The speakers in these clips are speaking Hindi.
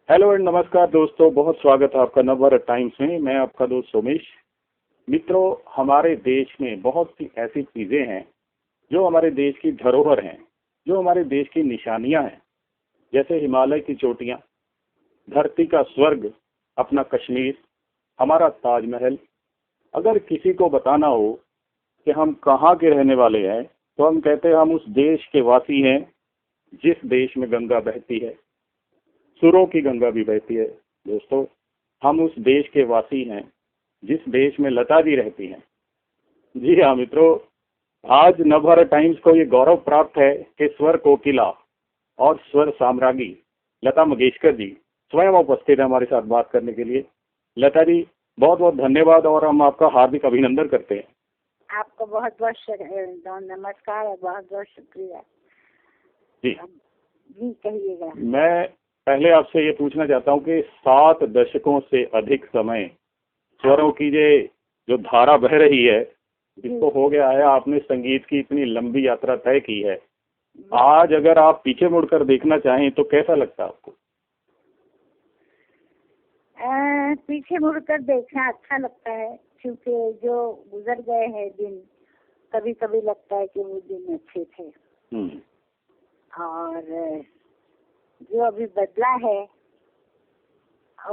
हेलो एंड नमस्कार दोस्तों, बहुत स्वागत है आपका नवभारत टाइम्स में। मैं आपका दोस्त सोमेश। मित्रों, हमारे देश में बहुत सी ऐसी चीजें हैं जो हमारे देश की धरोहर हैं, जो हमारे देश की निशानियां हैं, जैसे हिमालय की चोटियां, धरती का स्वर्ग अपना कश्मीर, हमारा ताजमहल। अगर किसी को बताना हो कि हम कहाँ के रहने वाले हैं तो हम कहते हैं हम उस देश के वासी हैं जिस देश में गंगा बहती है, सुरों की गंगा भी बहती है। दोस्तों, हम उस देश के वासी हैं जिस देश में लता जी रहती हैं। जी हाँ मित्रों, आज नवभारत टाइम्स को ये गौरव प्राप्त है कि स्वर कोकिला और स्वर साम्राज्ञी लता मंगेशकर जी स्वयं उपस्थित है हमारे साथ बात करने के लिए। लता जी, बहुत बहुत धन्यवाद और हम आपका हार्दिक अभिनंदन करते हैं। आपको बहुत बहुत नमस्कार और बहुत बहुत शुक्रिया जी जी, कहिएगा। मैं पहले आपसे ये पूछना चाहता हूँ कि 7 दशकों से अधिक समय स्वरों की जो धारा बह रही है, जिसको हो गया है, आपने संगीत की इतनी लंबी यात्रा तय की है। आज अगर आप पीछे मुड़कर देखना चाहें तो कैसा लगता है आपको? पीछे मुड़कर देखना अच्छा लगता है, क्योंकि जो गुजर गए हैं दिन, कभी कभी लगता है कि वो दिन अच्छे थे। और जो अभी बदला है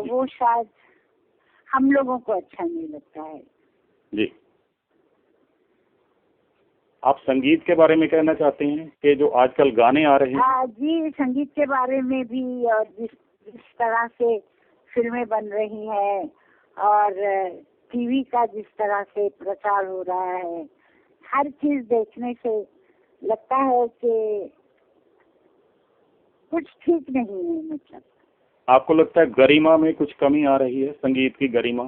वो शायद हम लोगों को अच्छा नहीं लगता है। जी, आप संगीत के बारे में कहना चाहते हैं कि जो आजकल गाने आ रहे हैं? जी, संगीत के बारे में भी, और जिस तरह से फिल्में बन रही हैं और टीवी का जिस तरह से प्रचार हो रहा है, हर चीज देखने से लगता है कि कुछ ठीक नहीं है। मतलब आपको लगता है गरिमा में कुछ कमी आ रही है, संगीत की गरिमा?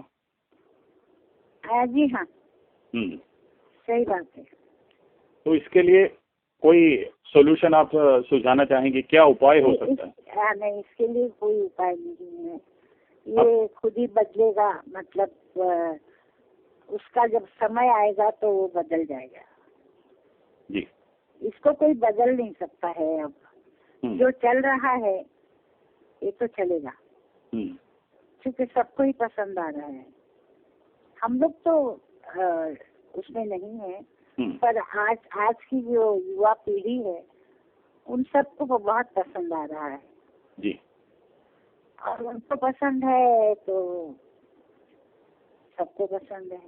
जी हाँ, सही बात है। तो इसके लिए कोई सोल्यूशन आप सुझाना चाहेंगे? क्या उपाय हो सकता है? नहीं, इसके लिए कोई उपाय नहीं है, ये खुद ही बदलेगा। मतलब उसका जब समय आएगा तो वो बदल जाएगा जी। इसको कोई बदल नहीं सकता है। अब जो चल रहा है ये तो चलेगा, क्योंकि सबको ही पसंद आ रहा है। हम लोग तो उसमें नहीं है, पर आज की जो युवा पीढ़ी है उन सबको बहुत पसंद आ रहा है जी। और उनको पसंद है तो सबको पसंद है।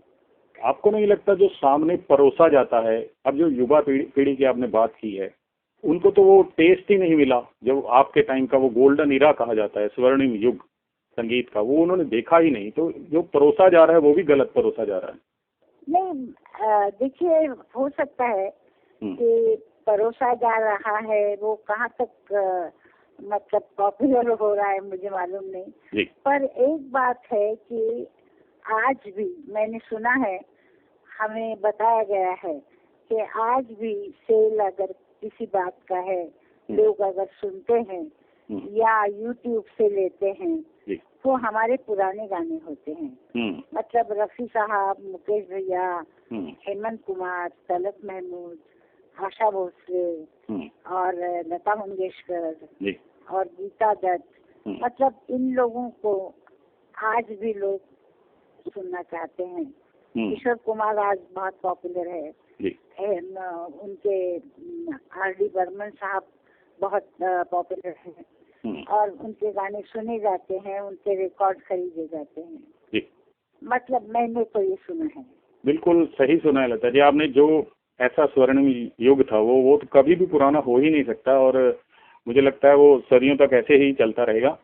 आपको नहीं लगता जो सामने परोसा जाता है, अब जो युवा पीढ़ी की आपने बात की है, उनको तो वो टेस्ट ही नहीं मिला जो आपके टाइम का वो गोल्डन इरा कहा जाता है, स्वर्णिम युग संगीत का, वो उन्होंने देखा ही नहीं। तो जो परोसा जा रहा है वो भी गलत परोसा जा रहा है। नहीं, देखिए, हो सकता है कि परोसा जा रहा है, वो कहाँ तक मतलब पॉपुलर हो रहा है मुझे मालूम नहीं। पर एक बात है कि आज भी मैंने सुना है, हमें बताया गया है कि आज भी सेल अगर किसी बात का है, लोग अगर सुनते हैं या यूट्यूब से लेते हैं, वो हमारे पुराने गाने होते हैं। मतलब रफी साहब, मुकेश भैया, हेमंत कुमार, तलत महमूद, आशा भोसले और लता मंगेशकर और गीता दत्त, मतलब इन लोगों को आज भी लोग सुनना चाहते हैं। किशोर कुमार आज बहुत पॉपुलर है। उनके आर.डी. बर्मन साहब बहुत पॉपुलर हैं और उनके गाने सुने जाते हैं, उनके रिकॉर्ड खरीदे जाते हैं। मतलब मैंने तो ये सुना है। बिल्कुल सही सुना है लता जी आपने। जो ऐसा स्वर्णिम युग था वो तो कभी भी पुराना हो ही नहीं सकता और मुझे लगता है वो सदियों तक ऐसे ही चलता रहेगा।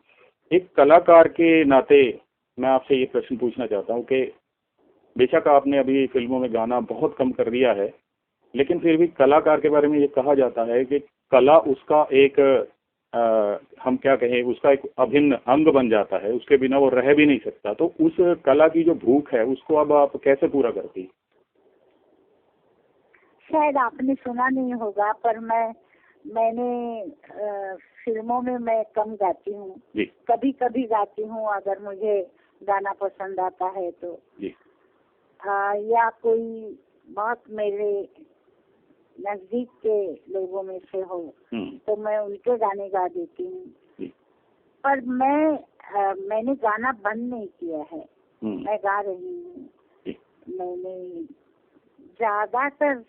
एक कलाकार के नाते मैं आपसे ये प्रश्न पूछना चाहता हूँ कि बेशक आपने अभी फिल्मों में गाना बहुत कम कर दिया है, लेकिन फिर भी कलाकार के बारे में ये कहा जाता है कि कला उसका एक हम क्या कहें, उसका एक अभिन्न अंग बन जाता है, उसके बिना वो रह भी नहीं सकता। तो उस कला की जो भूख है उसको अब आप कैसे पूरा करती? शायद आपने सुना नहीं होगा, पर मैंने फिल्मों में मैं कम गाती हूँ, कभी कभी गाती हूँ अगर मुझे गाना पसंद आता है तो। या कोई बहुत मेरे नजदीक के लोगों में से हो तो मैं उनके गाने गा देती हूँ। पर मैंने गाना बंद नहीं किया है। मैं गा रही हूँ। मैंने ज्यादातर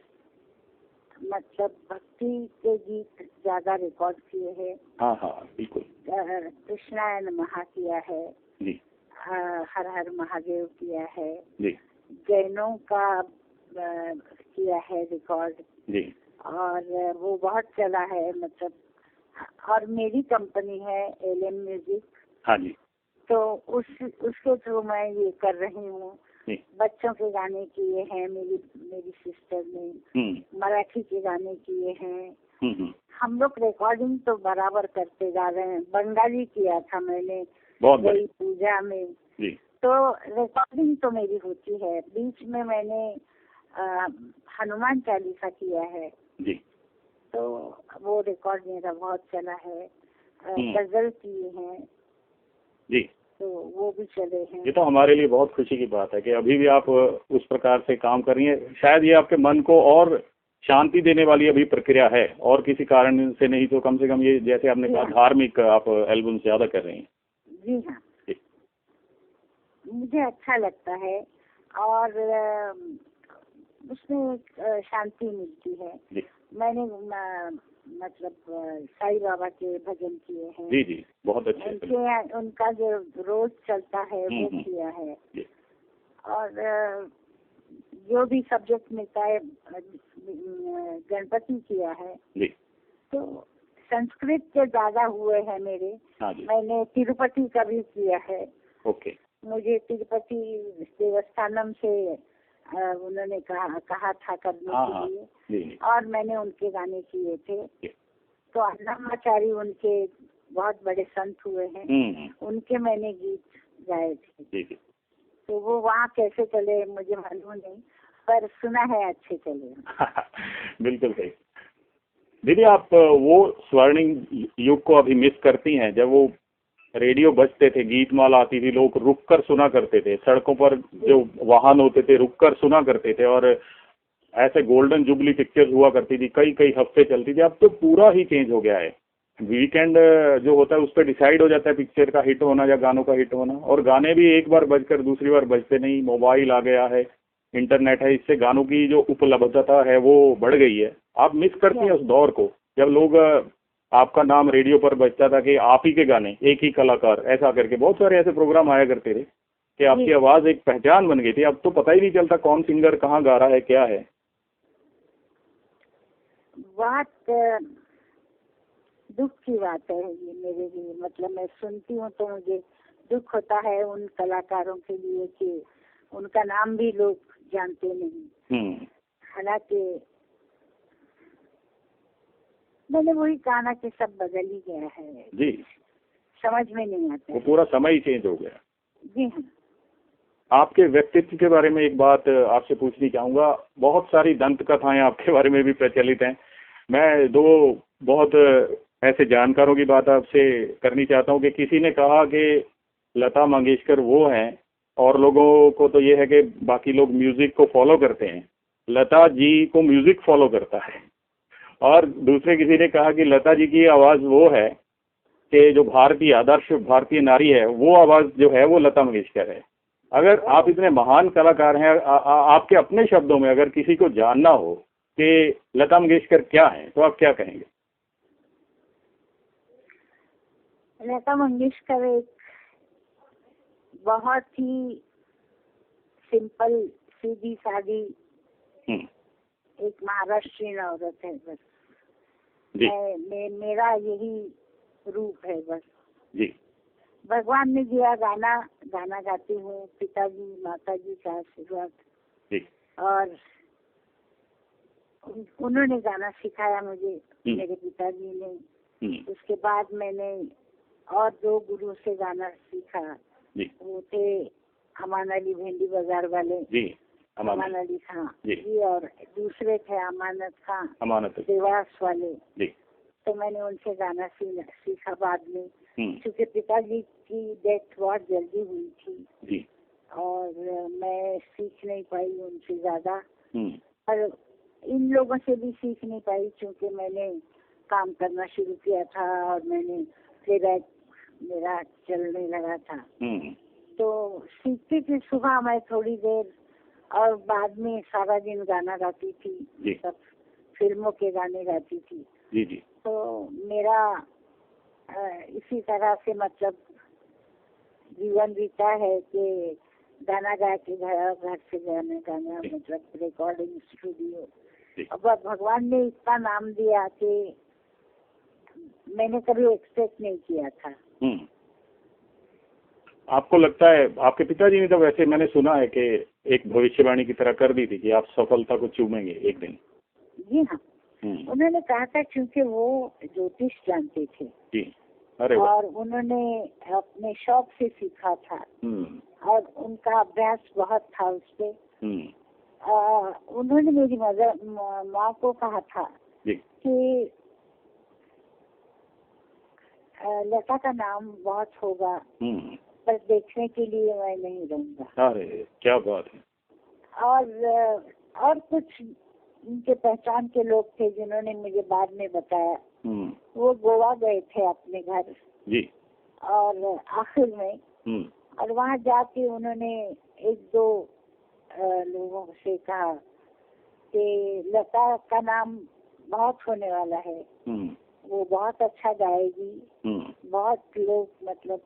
मतलब भक्ति के गीत ज्यादा रिकॉर्ड किए हैं। हाँ हाँ बिल्कुल। कृष्णाय नमः किया है जी। हर हर महादेव किया है जी। जैनों का किया है रिकॉर्ड जी। और वो बहुत चला है मतलब। और मेरी कंपनी है एलएम म्यूजिक। हाँ जी। तो उसके थ्रू मैं ये कर रही हूँ। बच्चों के गाने किए हैं मेरी सिस्टर ने, मराठी के गाने किए हैं। हम लोग रिकॉर्डिंग तो बराबर करते जा रहे हैं। बंगाली किया था मैंने गई पूजा में जी। तो रिकॉर्डिंग तो मेरी होती है। बीच में मैंने हनुमान चालीसा किया है जी। तो वो रिकॉर्ड मेरा बहुत चला है। गजल किए हैं जी। तो वो भी चले हैं। ये तो हमारे लिए बहुत खुशी की बात है कि अभी भी आप उस प्रकार से काम कर रही हैं। शायद ये आपके मन को और शांति देने वाली अभी प्रक्रिया है, और किसी कारण से नहीं तो कम से कम ये जैसे आपने कहा धार्मिक आप एल्बम ज्यादा कर रही हैं। जी हाँ जी। मुझे अच्छा लगता है और उसमें शांति मिलती है जी। मैंने मतलब साईं बाबा के भजन किए हैं जी जी, बहुत अच्छे। उनका जो रोज चलता है वो किया है जी। और जो भी सब्जेक्ट मिलता है गणपति किया है जी। तो संस्कृत के ज्यादा हुए हैं मेरे। हाँ जी। मैंने तिरुपति का भी किया है। ओके। मुझे तिरुपति देवस्थानम से उन्होंने कहा था करने के लिए और मैंने उनके गाने किए थे। तो अन्नमाचारी उनके बहुत बड़े संत हुए हैं, उनके मैंने गीत गाए थे। तो वो वहाँ कैसे चले मुझे मालूम नहीं, पर सुना है अच्छे चले। बिल्कुल सही। दीदी आप वो स्वर्णिम युग को अभी मिस करती हैं जब वो रेडियो बजते थे, गीतमाला आती थी, लोग रुककर सुना करते थे, सड़कों पर जो वाहन होते थे रुककर सुना करते थे, और ऐसे गोल्डन जुबली पिक्चर हुआ करती थी, कई कई हफ्ते चलती थी। अब तो पूरा ही चेंज हो गया है। वीकेंड जो होता है उस पर डिसाइड हो जाता है पिक्चर का हिट होना या गानों का हिट होना, और गाने भी एक बार बजकर दूसरी बार बजते नहीं। मोबाइल आ गया है, इंटरनेट है, इससे गानों की जो उपलब्धता है वो बढ़ गई है। आप मिस करती हैं उस दौर को जब लोग आपका नाम रेडियो पर बजता था कि आप ही के गाने, एक ही कलाकार, ऐसा करके बहुत सारे ऐसे प्रोग्राम आया करते थे कि आपकी आवाज एक पहचान बन गई थी। अब तो पता ही नहीं चलता कौन सिंगर कहाँ गा रहा है, क्या है। बात दुख की बात है ये मेरे लिए। मतलब मैं सुनती हूँ तो मुझे दुख होता है उन कलाकारों के लिए कि उनका नाम भी लोग जानते नहीं। हालांकि मैंने वही कहा कि सब बदल ही गया है जी। समझ में नहीं आता, वो पूरा समय ही चेंज हो गया जी हाँ। आपके व्यक्तित्व के बारे में एक बात आपसे पूछनी चाहूंगा। बहुत सारी दंत कथाएं आपके बारे में भी प्रचलित हैं। मैं दो बहुत ऐसे जानकारों की बात आपसे करनी चाहता हूं कि किसी ने कहा कि लता मंगेशकर वो हैं, और लोगों को तो ये है कि बाकी लोग म्यूजिक को फॉलो करते हैं, लता जी को म्यूजिक फॉलो करता है। और दूसरे किसी ने कहा कि लता जी की आवाज वो है कि जो भारतीय आदर्श भारतीय नारी है वो आवाज जो है वो लता मंगेशकर है। अगर आप इतने महान कलाकार हैं, आपके अपने शब्दों में अगर किसी को जानना हो कि लता मंगेशकर क्या है तो आप क्या कहेंगे? लता मंगेशकर एक बहुत ही सिंपल सीधी सादी एक महाराष्ट्रीयन औरत है बस। मेरा यही रूप है बस जी। भगवान ने दिया गाना गाती हूँ, पिताजी माताजी का आशीर्वाद, और उन्होंने गाना सिखाया मुझे, मेरे पिताजी ने। उसके बाद मैंने और 2 गुरु से गाना सीखा। वो थे अमान अली भेंडी बाजार वाले जी, अमान अली खां जी, और दूसरे थे अमानत खां देवास वाले जी। तो मैंने उनसे गाना सीखा बाद में, क्योंकि पिताजी की डेथ बहुत जल्दी हुई थी जी। और मैं सीख नहीं पाई उनसे ज्यादा, पर इन लोगों से भी सीख नहीं पाई क्योंकि मैंने काम करना शुरू किया था और मैंने प्लेबैक मेरा चलने लगा था। तो सीखती थी सुबह मैं थोड़ी देर, और बाद में सारा दिन गाना गाती थी, सब फिल्मों के गाने गाती थी। जी जी। तो मेरा इसी तरह से मतलब जीवन बीता है कि गाना गा के घर से गाना मतलब रिकॉर्डिंग स्टूडियो। अब भगवान ने इतना नाम दिया कि मैंने कभी एक्सपेक्ट नहीं किया था। आपको लगता है आपके पिताजी ने तो वैसे मैंने सुना है कि एक भविष्यवाणी की तरह कर दी थी कि आप सफलता को चूमेंगे एक दिन? जी हाँ, उन्होंने कहा था क्योंकि वो ज्योतिष जानते थे जी। अरे और उन्होंने अपने शौक से सीखा था और उनका अभ्यास बहुत था उस पे। उन्होंने मेरी माँ को कहा था कि लता का नाम बहुत होगा, पर देखने के लिए मैं नहीं रहूंगा। अरे क्या बात है। और कुछ उनके पहचान के लोग थे जिन्होंने मुझे बाद में बताया। वो गोवा गए थे अपने घर जी, और आखिर में और वहाँ जाके उन्होंने एक दो लोगों से कहा कि लता का नाम बहुत होने वाला है, वो बहुत अच्छा गाएगी, बहुत लोग मतलब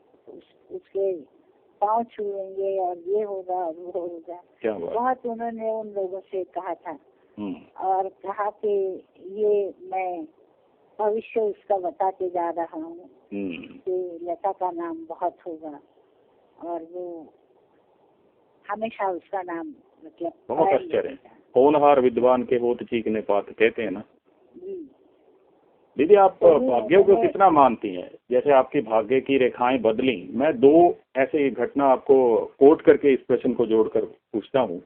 उसके पाँव छुएंगे और ये होगा और वो होगा। बहुत उन्होंने उन लोगों से कहा था और कहा कि ये मैं भविष्य उसका बताते जा रहा हूँ कि लता का नाम बहुत होगा और वो हमेशा उसका नाम मतलब बहुत आश्चर्य है। होनहार विद्वान के होत चीखने पात कहते हैं ना। दीदी आप भाग्यों को कितना मानती हैं? जैसे आपकी भाग्य की रेखाएं बदली, मैं दो ऐसे घटना आपको कोट करके इस प्रश्न को जोड़कर पूछता हूँ।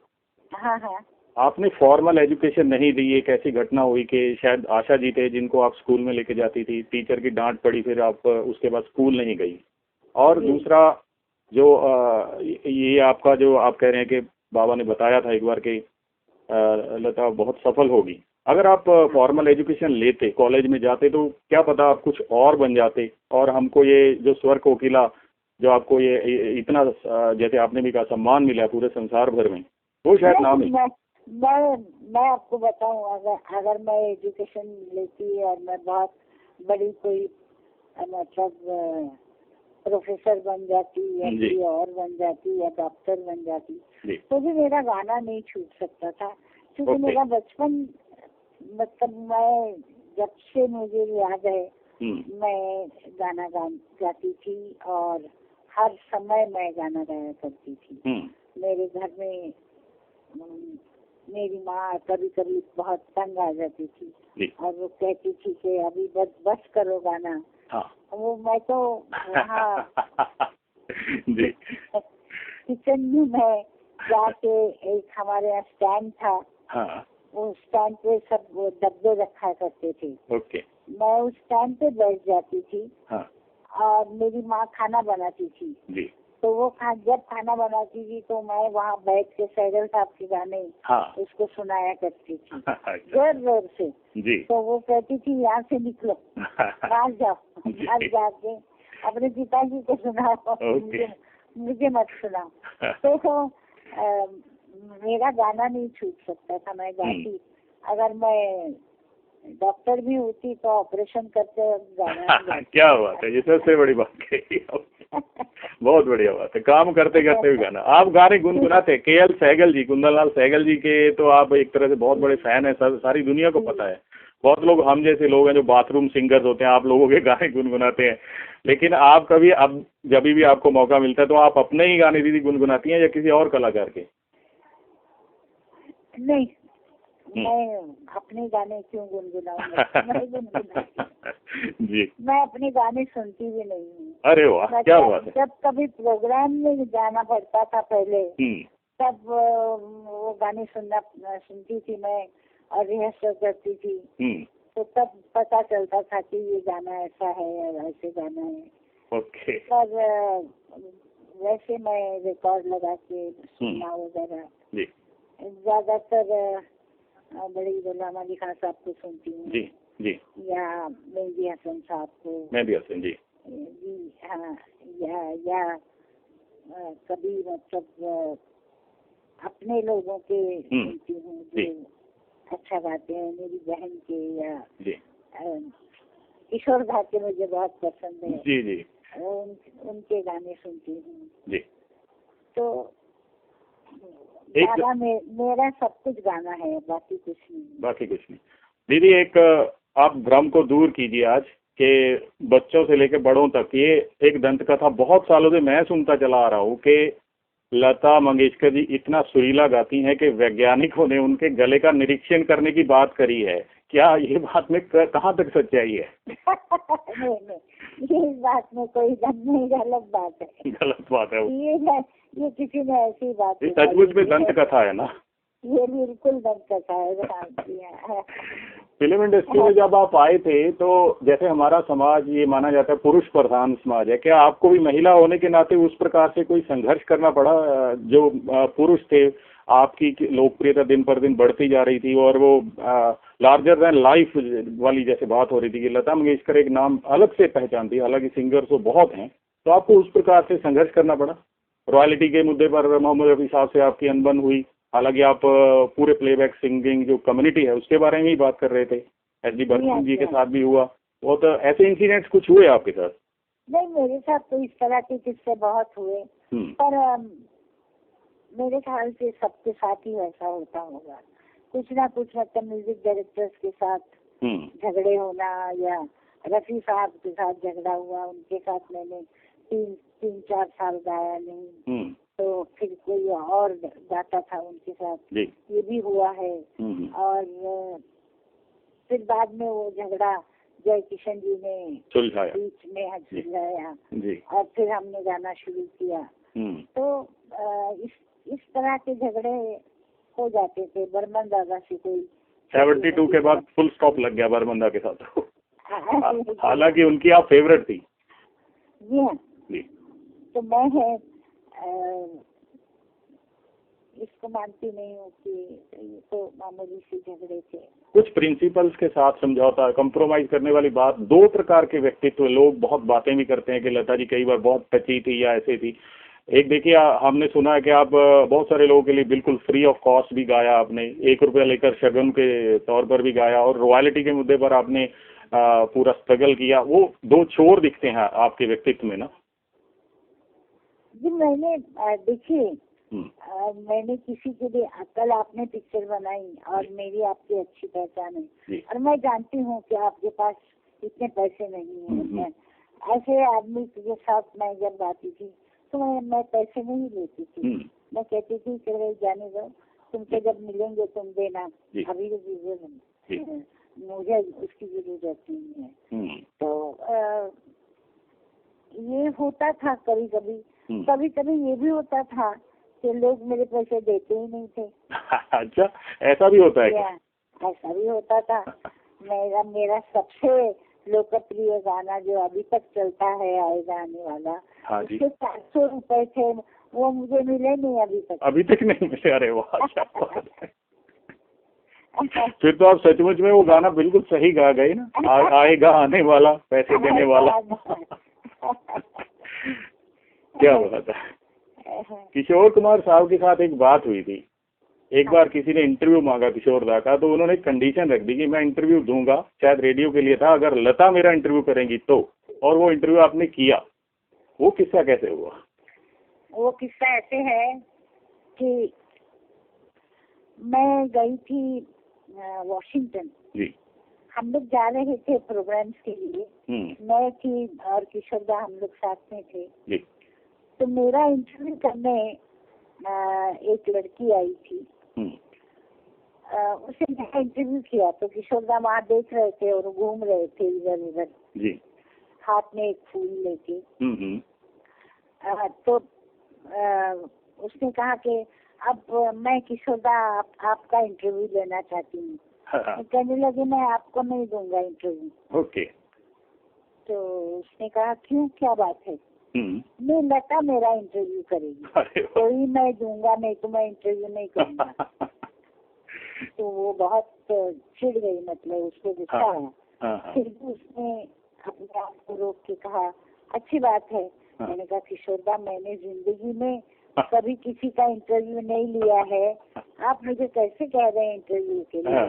हाँ हाँ। आपने फॉर्मल एजुकेशन नहीं ली, एक ऐसी घटना हुई कि शायद आशा जी थे जिनको आप स्कूल में लेके जाती थी, टीचर की डांट पड़ी, फिर आप उसके बाद स्कूल नहीं गई। और दूसरा जो ये आपका जो आप कह रहे हैं कि बाबा ने बताया था एक बार कि लता बहुत सफल होगी। अगर आप फॉर्मल एजुकेशन लेते, कॉलेज में जाते, तो क्या पता आप कुछ और बन जाते और हमको ये जो स्वर कोकिला जो आपको ये इतना जैसे आपने भी कहा सम्मान मिला पूरे संसार भर में, वो शायद नाम ही। मैं आपको बताऊं, अगर मैं एजुकेशन लेती और मैं बहुत बड़ी कोई मतलब प्रोफेसर बन जाती या कोई और बन जाती या डॉक्टर बन जाती तो भी मेरा गाना नहीं छूट सकता था, क्योंकि मेरा बचपन मतलब मैं जब से मुझे याद है मैं गाना गाती थी और हर समय मैं गाना गाया करती थी। मेरे घर में मेरी माँ कभी कभी बहुत तंग आ जाती थी और वो कहती थी कि अभी बस करो गाना। वो मैं तो वहाँ किचन में मैं जाके एक हमारे यहाँ स्टैंड था, उस स्टैंड पे सब डब्बे रखा करते थे। मैं उस स्टैंड पे बैठ जाती थी और मेरी माँ खाना बनाती थी। तो वो जब खाना बनाती थी तो मैं वहाँ बैठ के सहगल साहब के गाने उसको सुनाया करती थी जोर जोर से। तो वो कहती थी यहाँ से निकलो, बाहर जाओ, बाहर जाके अपने पिताजी को सुनाओ, मुझे मत सुनाओ। तो मेरा गाना नहीं छूट सकता था, मैं गाती। अगर मैं डॉक्टर भी होती तो ऑपरेशन करते गाना। क्या बात है, ये सबसे बड़ी बात कही। बहुत बढ़िया बात है, काम करते करते भी गाना। आप गाने गुनगुनाते। केएल सहगल जी, कुंदनलाल सहगल जी के तो आप एक तरह से बहुत बड़े फैन है, सारी दुनिया को पता है। बहुत लोग हम जैसे लोग हैं जो बाथरूम सिंगर्स होते हैं, आप लोगों के गाने गुनगुनाते हैं, लेकिन आप कभी अब जब भी आपको मौका मिलता है तो आप अपने ही गाने दीदी गुनगुनाती हैं या किसी और कलाकार के? नहीं, मैं अपने गाने क्यों गुनगुनाऊंगा, मैं गुनगुनाती जी। मैं अपने गाने सुनती भी नहीं हूँ। अरे वाह, क्या बात है। जब कभी प्रोग्राम में जाना पड़ता था पहले, तब वो गाने सुनती थी मैं और रिहर्सल करती थी। तो तब पता चलता था कि ये गाना ऐसा है और ऐसे गाना है। पर वैसे मैं रिकॉर्ड लगा के सुनना वगैरह ज्यादातर बड़ी गुलाम अली खान साहब को सुनती हूँ या मेहंदी हसन साहब को। मेहंदी हसन जी। हाँ, या कभी मतलब अपने लोगों के सुनती हूँ जो अच्छा गाते हैं, मेरी बहन के, या किशोर दा के मुझे बहुत पसंद है। जी जी। उनके गाने सुनती हूँ जी। तो गाना मेरा सब कुछ गाना है, बाकी कुछ नहीं। बाकी कुछ नहीं। दीदी एक आप भ्रम को दूर कीजिए आज के बच्चों से लेकर बड़ों तक, ये एक दंत कथा बहुत सालों से मैं सुनता चला आ रहा हूँ कि लता मंगेशकर जी इतना सुरीला गाती हैं कि वैज्ञानिकों ने उनके गले का निरीक्षण करने की बात करी है। क्या ये बात में कहाँ तक सच्चाई है? नहीं, ये बात में कोई दम नहीं, गलत बात है। गलत बात है ये किसी ने ऐसी बात सचमुच में दंत कथा है ना? ये बिल्कुल दंत कथा है। फिल्म इंडस्ट्री में जब आप आए थे तो जैसे हमारा समाज ये माना जाता है पुरुष प्रधान समाज है, क्या आपको भी महिला होने के नाते उस प्रकार से कोई संघर्ष करना पड़ा? जो पुरुष थे, आपकी लोकप्रियता दिन पर दिन बढ़ती जा रही थी और वो लार्जर देन लाइफ वाली जैसे बात हो रही थी कि लता मंगेशकर एक नाम अलग से पहचान थी, हालांकि सिंगर्स तो बहुत हैं, तो आपको उस प्रकार से संघर्ष करना पड़ा? रॉयल्टी के मुद्दे पर मोहम्मद रफी साहब से आपकी अनबन हुई, हालांकि आप पूरे प्लेबैक सिंगिंग जो कम्युनिटी है उसके बारे में ही बात कर रहे थे, एस.डी. बर्मन जी के साथ भी हुआ, वो तो ऐसे इंसिडेंट्स कुछ हुए आपके साथ? नहीं, मेरे साथ तो इस तरह के किस्से बहुत हुए, पर मेरे ख्याल से सबके साथ ही वैसा होता होगा, कुछ ना कुछ, मतलब म्यूजिक डायरेक्टर्स के साथ झगड़े होना, या रफी साहब के साथ झगड़ा हुआ, उनके साथ मैंने 3-4 साल गाया नहीं, तो फिर कोई और गाता था उनके साथ, ये भी हुआ है। और फिर बाद में वो झगड़ा जय किशन जी ने बीच में सुलझाया और फिर हमने गाना शुरू किया। तो इस तरह के झगड़े हो जाते थे। बर्मन दादा से कोई 72 के बाद फुल स्टॉप लग गया बर्मन दादा के साथ, हालांकि उनकी आप फेवरेट थी। जी हाँ जी। तो मैं इसको मानती नहीं हूँ कि ये तो मामूली से झगड़े थे। कुछ प्रिंसिपल्स के साथ समझौता, कंप्रोमाइज करने वाली बात। दो प्रकार के व्यक्तित्व, लोग बहुत बातें भी करते हैं कि लता जी कई बार बहुत टची थी या ऐसे थी। एक देखिए, हमने सुना है कि आप बहुत सारे लोगों के लिए बिल्कुल फ्री ऑफ कॉस्ट भी गाया आपने, 1 रुपया लेकर शगन के तौर पर भी गाया, और रॉयल्टी के मुद्दे पर आपने पूरा स्ट्रगल किया। वो दो छोर दिखते हैं आपके व्यक्तित्व में ना जी। मैंने देखिए, मैंने किसी के लिए, कल आपने पिक्चर बनाई और मेरी आपकी अच्छी पहचान है, और मैं जानती हूँ कि आपके पास इतने पैसे नहीं है। ऐसे आदमी के साथ मैं जब आती थी तो मैं पैसे नहीं लेती थी। मैं कहती थी चलो जाने दो, तुमसे जब मिलेंगे तुम देना, अभी मुझे उसकी जरूरत नहीं है। तो ये होता था कभी कभी। कभी कभी ये भी होता था कि लोग मेरे पैसे देते ही नहीं थे। अच्छा, ऐसा भी होता है क्या? ऐसा भी होता था। मेरा सबसे लोकप्रिय गाना जो अभी तक चलता है, आएगा आने वाला, उसके 400 रुपए थे, वो मुझे मिले नहीं अभी तक नहीं मिले। अरे वाह, फिर तो आप सचमुच में वो गाना बिल्कुल सही गा गए ना, आएगा आने वाला, पैसे देने वाला। क्या बात है। किशोर कुमार साहब के साथ एक बात हुई थी, एक बार किसी ने इंटरव्यू मांगा किशोर दा का, तो उन्होंने कंडीशन रख दी कि मैं इंटरव्यू दूंगा, शायद रेडियो के लिए था, अगर लता मेरा इंटरव्यू करेंगी तो। और वो इंटरव्यू आपने किया। वो किस्सा कैसे हुआ? वो किस्सा ऐसे है कि मैं गई थी वॉशिंगटन जी। हम लोग जा रहे थे प्रोग्राम्स के लिए, मैं थी और किशोर दा, हम लोग साथ में थे जी। तो मेरा इंटरव्यू करने एक लड़की आई थी, उसे मैंने इंटरव्यू किया। तो किशोर दा वहाँ देख रहे थे और घूम रहे थे इधर उधर जी, हाथ में एक फूल लेके। तो उसने कहा कि अब मैं किशोर दा आपका इंटरव्यू लेना चाहती हूँ। कहने लगे मैं आपको नहीं दूंगा इंटरव्यू। ओके। तो उसने कहा क्यों, क्या बात है? नहीं, लता मेरा इंटरव्यू करेगी, कोई मैं दूंगा नहीं, तो मैं इंटरव्यू नहीं करूँगा। तो वो बहुत चिढ़ गई, मतलब उसको गुस्सा आया। फिर भी उसने अपने आप को रोक के कहा अच्छी बात है। मैंने कहा किशोरदा, मैंने जिंदगी में कभी किसी का इंटरव्यू नहीं लिया है, आप मुझे कैसे कह रहे हैं इंटरव्यू के लिए?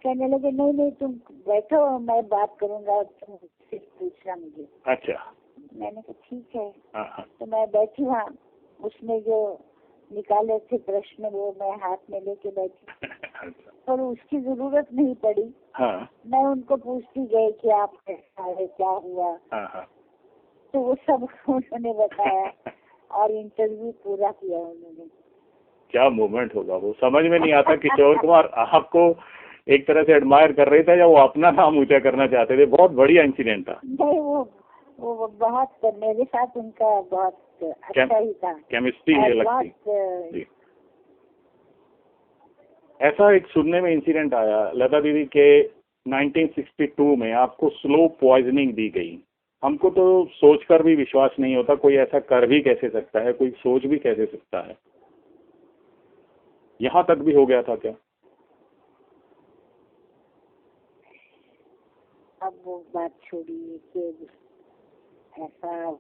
कहने लगे नहीं नहीं तुम बैठो, मैं बात करूंगा, तुम पूछना मुझे। अच्छा। मैंने कहा ठीक है। तो मैं बैठी वहाँ, उसमें जो निकाले थे प्रश्न वो मैं हाथ में लेके बैठी। पर उसकी जरूरत नहीं पड़ी। मैं उनको पूछती गई कि आप कैसा है, क्या हुआ। तो वो सब उन्होंने बताया और इंटरव्यू पूरा किया उन्होंने। क्या मोमेंट होगा वो, समझ में नहीं आता। किशोर कुमार आपको एक तरह से एडमायर कर रहे थे या वो अपना नाम ऊंचा करना चाहते थे? बहुत बढ़िया इंसिडेंट था। नहीं, वो बहुत, मेरे साथ उनका बहुत अच्छा ही था, केमिस्ट्री अलग थी। ऐसा एक सुनने में इंसिडेंट आया लता दीदी के 1962 में आपको स्लो पॉइजनिंग दी गई। हमको तो सोचकर भी विश्वास नहीं होता, कोई ऐसा कर भी कैसे सकता है, कोई सोच भी कैसे सकता है। यहाँ तक भी हो गया था क्या? अब वो बात छोड़िए कि ऐसा,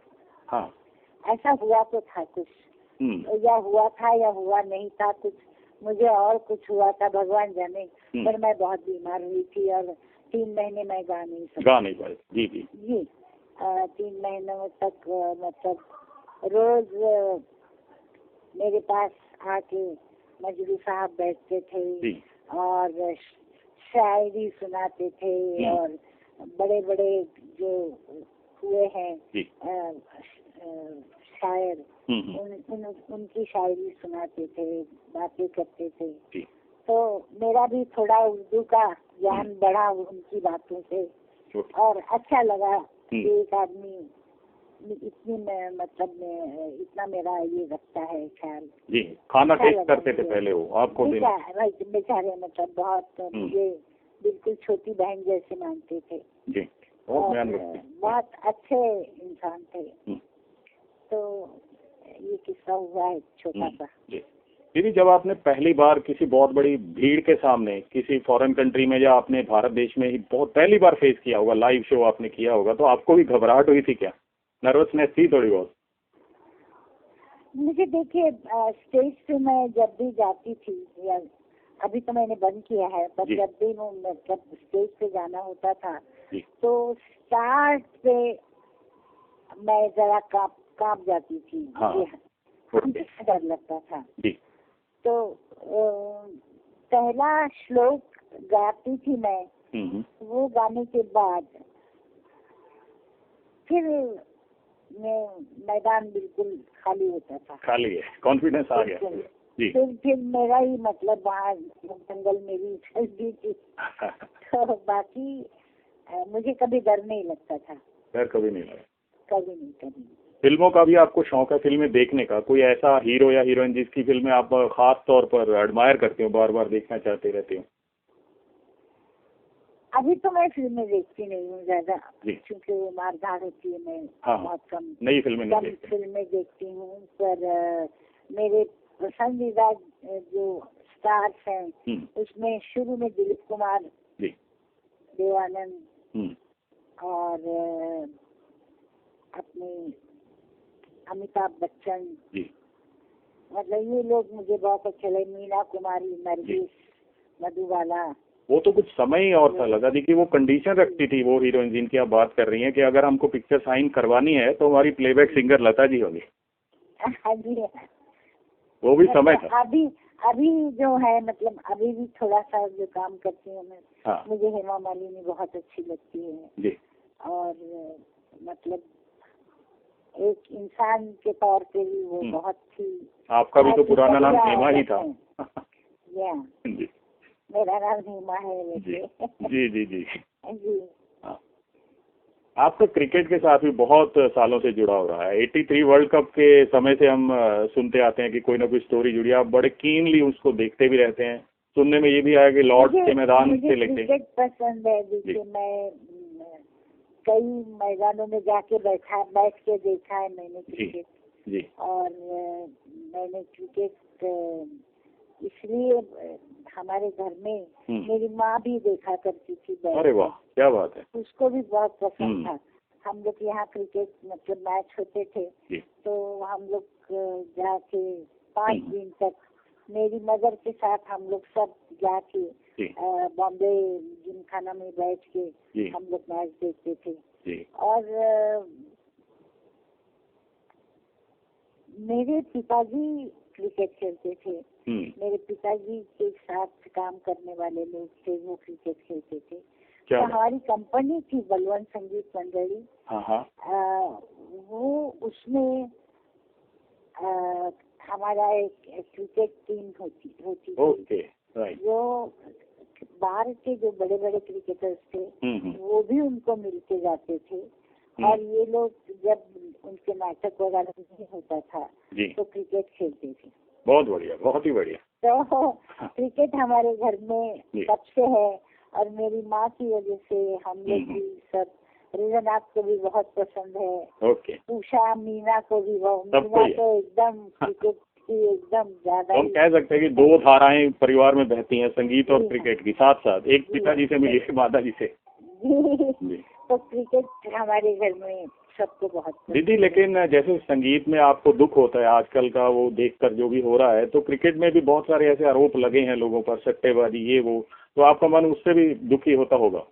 हाँ, ऐसा हुआ तो था कुछ, या हुआ था या हुआ नहीं था कुछ, मुझे और कुछ हुआ था भगवान जाने। पर मैं बहुत बीमार हुई थी और 3 महीने मैं गा नहीं पाई। जी जी जी। 3 महीनों तक मतलब रोज मेरे पास आके मजरू साहब बैठते थे और शायरी सुनाते थे और बड़े बड़े जो हुए हैं शायर, उनकी शायरी सुनाते थे, बातें करते थे। तो मेरा भी थोड़ा उर्दू का ज्ञान बढ़ा उनकी बातों से और अच्छा लगा कि एक आदमी इतनी मतलब इतना मेरा ये रखता है ख्याल। जी, खाना टेस्ट करते थे पहले वो आपको? बेचारे मतलब बहुत मुझे बिल्कुल छोटी बहन जैसे मानते थे जी। बहुत अच्छे इंसान थे। तो ये किस्सा हुआ है छोटा सा। दीदी, जब आपने पहली बार किसी बहुत बड़ी भीड़ के सामने किसी फॉरेन कंट्री में या अपने भारत देश में ही बहुत पहली बार फेस किया होगा, लाइव शो आपने किया होगा, तो आपको भी घबराहट हुई थी क्या? नर्वसनेस थी थोड़ी बहुत? मुझे देखिए, स्टेज पे मैं जब भी जाती थी, या अभी तो मैंने बंद किया है, पर जब भी मतलब स्टेज पे जाना होता था तो स्टार्ट पे मैं जरा कांप जाती थी। मुझे डर लगता था। तो पहला श्लोक गाती थी मैं, वो गाने के बाद फिर मैदान बिल्कुल खाली होता था। खाली है, कॉन्फिडेंस आ गया जी। फिर मेरा ही मतलब वहाँ जंगल मेरी चलती थी। तो बाकी मुझे कभी डर नहीं लगता था। डर कभी नहीं लगा? कभी नहीं। फिल्मों का भी आपको शौक है, फिल्में देखने का? कोई ऐसा हीरो या हीरोइन जिसकी फिल्में आप खास तौर पर एडमायर करते हो, बार बार देखना चाहते रहते हो? अभी तो मैं फिल्में देखती नहीं हूँ ज्यादा, क्योंकि वो मारधाड़ होती है। मैं बहुत कम नई फिल्में देखती हूँ। पर मेरे पसंदीदा जो स्टार्स हैं उसमें शुरू में दिलीप कुमार, देवानंद और अपने अमिताभ बच्चन, मतलब ये लोग मुझे बहुत अच्छे लगे। मीना कुमारी, नरगिस, मधुबाला। वो तो कुछ समय ही और था लगा दी कि वो कंडीशन रखती थी वो हीरोइन जिनकी आप बात कर रही हैं कि अगर हमको पिक्चर साइन करवानी है तो हमारी प्लेबैक सिंगर लता जी होगी। हाँ जी, वो भी समय था। अभी जो है मतलब अभी भी थोड़ा सा जो काम करती हूँ मैं, मुझे हेमा मालिनी बहुत अच्छी लगती है जी। और मतलब एक इंसान के तौर पे भी वो बहुत थी। आपका भी तो पुराना नाम हेमा ही था। जी, मेरा नाम हेमा है वैसे। जी जी जी जी। आपका क्रिकेट के साथ भी बहुत सालों से जुड़ा हो रहा है। 83 वर्ल्ड कप के समय से हम सुनते आते हैं कि कोई ना कोई स्टोरी जुड़ी है। आप बड़े कीनली उसको देखते भी रहते हैं। सुनने में ये भी आया कि लॉर्ड्स के मैदान से लेके क्रिकेट पसंद है। देखिए, मैं कई मैदानों में जाके बैठ के देखा है मैंने क्रिकेट जी। और मैंने क्रिकेट इसलिए हमारे घर में मेरी माँ भी देखा करती थी। अरे वाह, क्या बात है। उसको भी बहुत पसंद था। हम लोग यहाँ क्रिकेट मतलब मैच होते थे तो हम लोग जाके 5 दिन तक मेरी मदर के साथ हम लोग सब जाके बॉम्बे जिमखाना में बैठ के हम लोग मैच देखते थे। और मेरे पिताजी क्रिकेट खेलते थे। मेरे पिताजी के साथ काम करने वाले लोग थे, वो क्रिकेट खेलते थे। तो हमारी कंपनी थी बलवंत संगीत मंडली। वो उसमें हमारा एक क्रिकेट टीम होती थी। जो बाहर के जो बड़े बड़े क्रिकेटर्स थे वो भी उनको मिलके जाते थे। और ये लोग जब उनके नाटक वगैरह नहीं होता था तो क्रिकेट खेलते थे। बहुत बढ़िया, बहुत ही बढ़िया। तो क्रिकेट हमारे घर में कब से है और मेरी माँ की वजह से हम लोग भी सब। रिजनाथ को भी बहुत पसंद है। उषा मीना को भी मीना तो एकदम क्रिकेट की एकदम ज्यादा। हम कह सकते हैं कि 2 धाराएं परिवार में बहती हैं, संगीत और क्रिकेट की साथ साथ, एक पिताजी से मिली है माताजी से। तो क्रिकेट हमारे घर में सबको बहुत दीदी। लेकिन जैसे संगीत में आपको दुख होता है आजकल का वो देखकर जो भी हो रहा है, तो क्रिकेट में भी बहुत सारे ऐसे आरोप लगे हैं लोगों पर, सट्टेबाजी ये वो, तो आपका मन उससे भी दुखी होता होगा?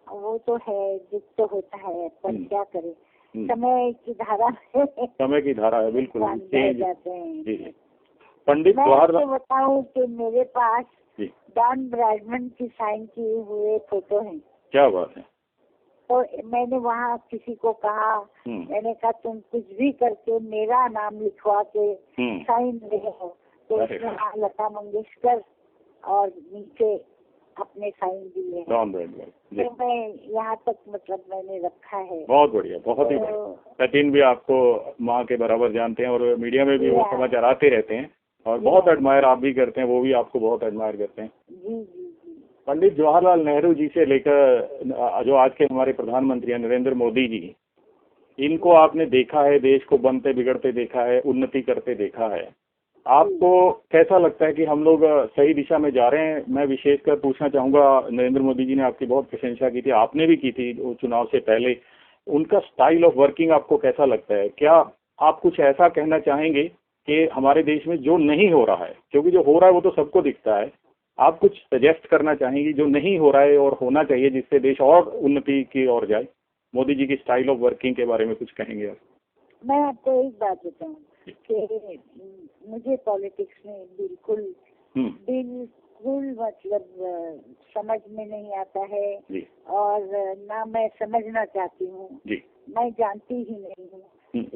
वो तो है, दुख तो होता है, पर क्या करें, समय की धारा है। समय की धारा है, बिल्कुल जाते हैं। जी। पंडित जवाहरलाल बताऊं कि मेरे पास डॉन ब्रैडमैन की साइन किए हुए फोटो हैं। क्या बात है। तो मैंने वहाँ किसी को कहा, मैंने कहा तुम कुछ भी करके मेरा नाम लिखवा के साइन ले हो। तो उसने लता मंगेशकर और नीचे अपने साइन दिए। तो मैं यहाँ तक मतलब मैंने रखा है। बहुत बढ़िया, बहुत ही बढ़िया। सचिन भी आपको माँ के बराबर जानते हैं और मीडिया में भी वो समाचार आते रहते हैं और बहुत एडमायर आप भी करते हैं, वो भी आपको बहुत एडमायर करते हैं। जी। पंडित जवाहरलाल नेहरू जी से लेकर जो आज के हमारे प्रधानमंत्री हैं नरेंद्र मोदी जी, इनको आपने देखा है, देश को बनते बिगड़ते देखा है, उन्नति करते देखा है। आपको कैसा लगता है कि हम लोग सही दिशा में जा रहे हैं? मैं विशेषकर पूछना चाहूँगा, नरेंद्र मोदी जी ने आपकी बहुत प्रशंसा की थी, आपने भी की थी चुनाव से पहले। उनका स्टाइल ऑफ वर्किंग आपको कैसा लगता है? क्या आप कुछ ऐसा कहना चाहेंगे कि हमारे देश में जो नहीं हो रहा है, क्योंकि जो हो रहा है वो तो सबको दिखता है, आप कुछ सजेस्ट करना चाहेंगे जो नहीं हो रहा है और होना चाहिए जिससे देश और उन्नति की ओर जाए? मोदी जी की स्टाइल ऑफ वर्किंग के बारे में कुछ कहेंगे आप? मैं आपको एक बात बताऊं कि मुझे पॉलिटिक्स में बिल्कुल मतलब समझ में नहीं आता है और ना मैं समझना चाहती हूँ। मैं जानती ही नहीं हूँ।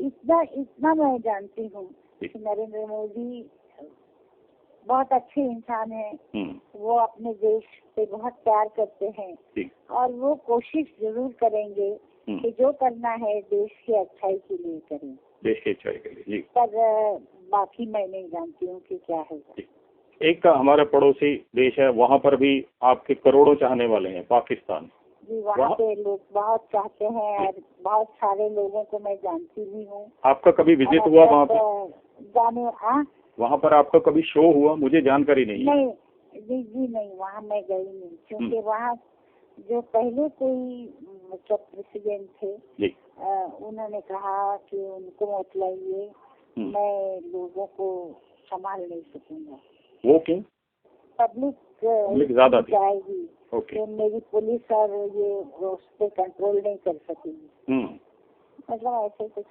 इतना मैं जानती हूँ कि नरेंद्र मोदी बहुत अच्छे इंसान हैं। वो अपने देश से बहुत प्यार करते हैं और वो कोशिश जरूर करेंगे कि जो करना है देश की अच्छाई के लिए करें। देश की अच्छाई के लिए। पर बाकी मैं नहीं जानती हूँ कि क्या है। एक हमारा पड़ोसी देश है, वहाँ पर भी आपके करोड़ों चाहने वाले हैं, पाकिस्तान। जी, वहाँ पे लोग बहुत चाहते हैं और बहुत सारे लोगों को मैं जानती भी हूँ। आपका कभी विजिट हुआ वहाँ पर? वहाँ पर आपका कभी शो हुआ? मुझे जानकारी नहीं है। जी नहीं, वहाँ मैं गई नहीं, क्योंकि वहाँ जो पहले कोई मतलब प्रेसिडेंट थे उन्होंने कहा कि उनको मत लाइए, मैं लोगों को संभाल नहीं सकूंगा। वो क्यों? पब्लिक ज्यादा जाएगी तो मेरी पुलिस और ये उस पर कंट्रोल नहीं कर सकेगी। मतलब ऐसे कुछ।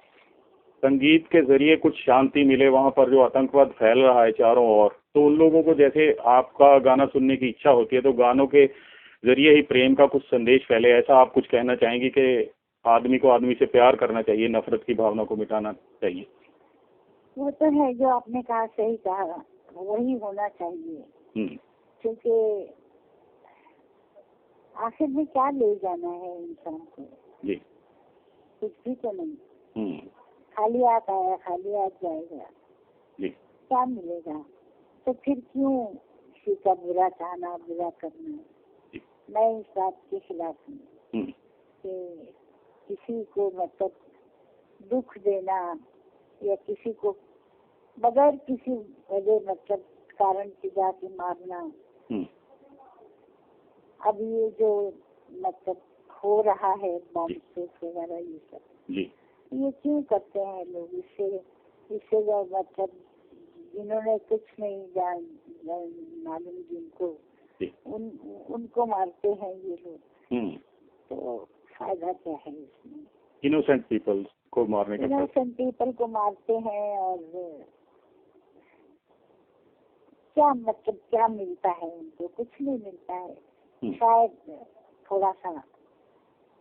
संगीत के जरिए कुछ शांति मिले वहाँ पर, जो आतंकवाद फैल रहा है चारों ओर, तो उन लोगों को जैसे आपका गाना सुनने की इच्छा होती है तो गानों के जरिए ही प्रेम का कुछ संदेश फैले, ऐसा आप कुछ कहना चाहेंगे कि आदमी को आदमी से प्यार करना चाहिए, नफरत की भावना को मिटाना चाहिए? वो तो है, जो आपने कहा सही कहा, वही होना चाहिए। क्योंकि आखिर में क्या ले जाना है इंसान को? जी। कुछ भी तो नहीं। खाली हाथ आया खाली हाथ जाएगा। जी। क्या मिलेगा? तो फिर क्यों किसी का बुरा चाहना, बुरा करना? मैं इस बात के खिलाफ हूँ कि किसी को मतलब दुख देना या किसी को बगैर किसी वजह मतलब कारण से जाके मारना। अब ये जो मतलब हो रहा है बॉम्ब स्फोट वगैरह ये सब जी, ये क्यों करते हैं लोग? इससे जो मतलब जिन्होंने कुछ नहीं मालूम जिनको उनको मारते हैं ये लोग। तो फायदा क्या है इसमें? इनोसेंट पीपल को मारने का, इनोसेंट पीपल को मारते हैं और क्या मतलब क्या मिलता है उनको? कुछ नहीं मिलता है। शायद थोड़ा सा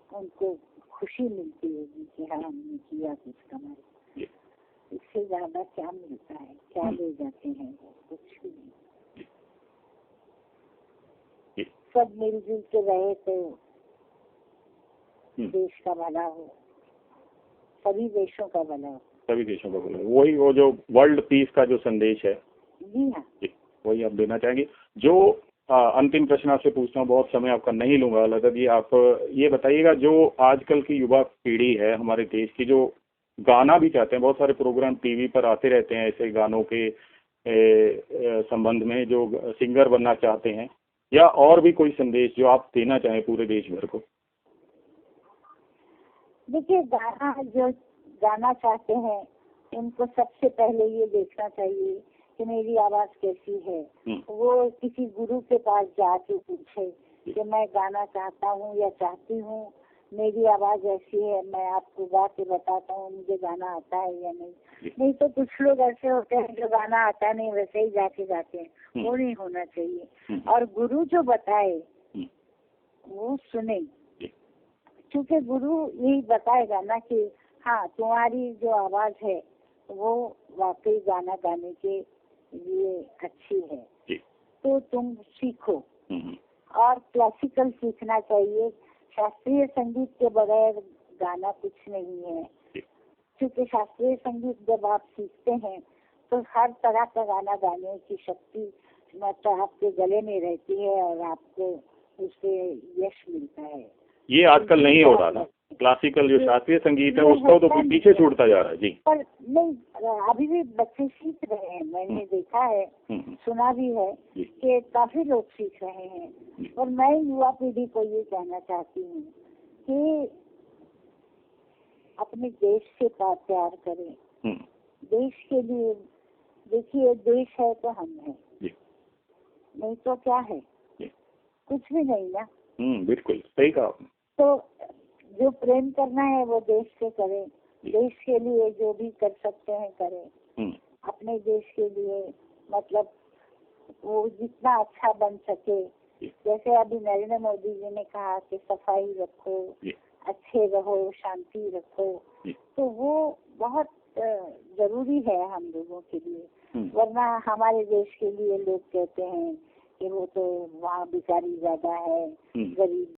उनको खुशी मिलती होगी कि हाँ हमने किया कुछ कमाई, इससे ज्यादा क्या मिलता है? क्या ले जाते हैं वो? कुछ भी नहीं। सब मिलजुल के रहे तो देश का भला हो, सभी देशों का भला हो। सभी देशों का भला, वही वो जो वर्ल्ड पीस का जो संदेश है। जी हाँ, वही आप देना चाहेंगे। जो अंतिम प्रश्न आपसे पूछता हूँ, बहुत समय आपका नहीं लूंगा लता जी, आप ये बताइएगा, जो आजकल की युवा पीढ़ी है हमारे देश की, जो गाना भी चाहते हैं, बहुत सारे प्रोग्राम टीवी पर आते रहते हैं ऐसे गानों के संबंध में, जो सिंगर बनना चाहते हैं, या और भी कोई संदेश जो आप देना चाहें पूरे देश भर को? देखिए, जो गाना चाहते हैं उनको सबसे पहले ये देखना चाहिए कि मेरी आवाज कैसी है। वो किसी गुरु के पास जाके पूछे कि मैं गाना चाहता हूँ या चाहती हूँ, मेरी आवाज ऐसी है, मैं आपको गा के बताता हूँ मुझे गाना आता है या नहीं। नहीं तो कुछ लोग ऐसे होते हैं जो गाना आता नहीं वैसे ही जाके गाते हैं, वो नहीं होना चाहिए। और गुरु जो बताए वो सुने, क्योंकि गुरु यही बताएगा ना कि हाँ तुम्हारी जो आवाज है वो वाकई गाना गाने के लिए अच्छी है, तो तुम सीखो। और क्लासिकल सीखना चाहिए, शास्त्रीय संगीत के बगैर गाना कुछ नहीं है। क्योंकि शास्त्रीय संगीत जब आप सीखते हैं तो हर तरह का गाना गाने की शक्ति मतलब आपके गले में रहती है और आपको उससे यश मिलता है। ये आजकल नहीं हो रहा ना, क्लासिकल जो शास्त्रीय संगीत है उसको तो पीछे छूटता जा रहा है। जी, पर नहीं, अभी भी बच्चे सीख रहे हैं, मैंने देखा है, सुना भी है कि काफी लोग सीख रहे हैं। और मैं युवा पीढ़ी को ये कहना चाहती हूँ कि अपने देश से प्यार करें, देश के लिए। देखिए, देश है तो हम हैं, नहीं तो क्या है? कुछ भी नहीं ना। बिल्कुल सही कहा। तो जो प्रेम करना है वो देश से करें, देश के लिए जो भी कर सकते हैं करें। अपने देश के लिए मतलब वो जितना अच्छा बन सके, जैसे अभी नरेंद्र मोदी जी ने कहा कि सफाई रखो, अच्छे रहो, शांति रखो, तो वो बहुत जरूरी है हम लोगों के लिए। वरना हमारे देश के लिए लोग कहते हैं कि वो तो वहाँ भिखारी ज्यादा है, गरीब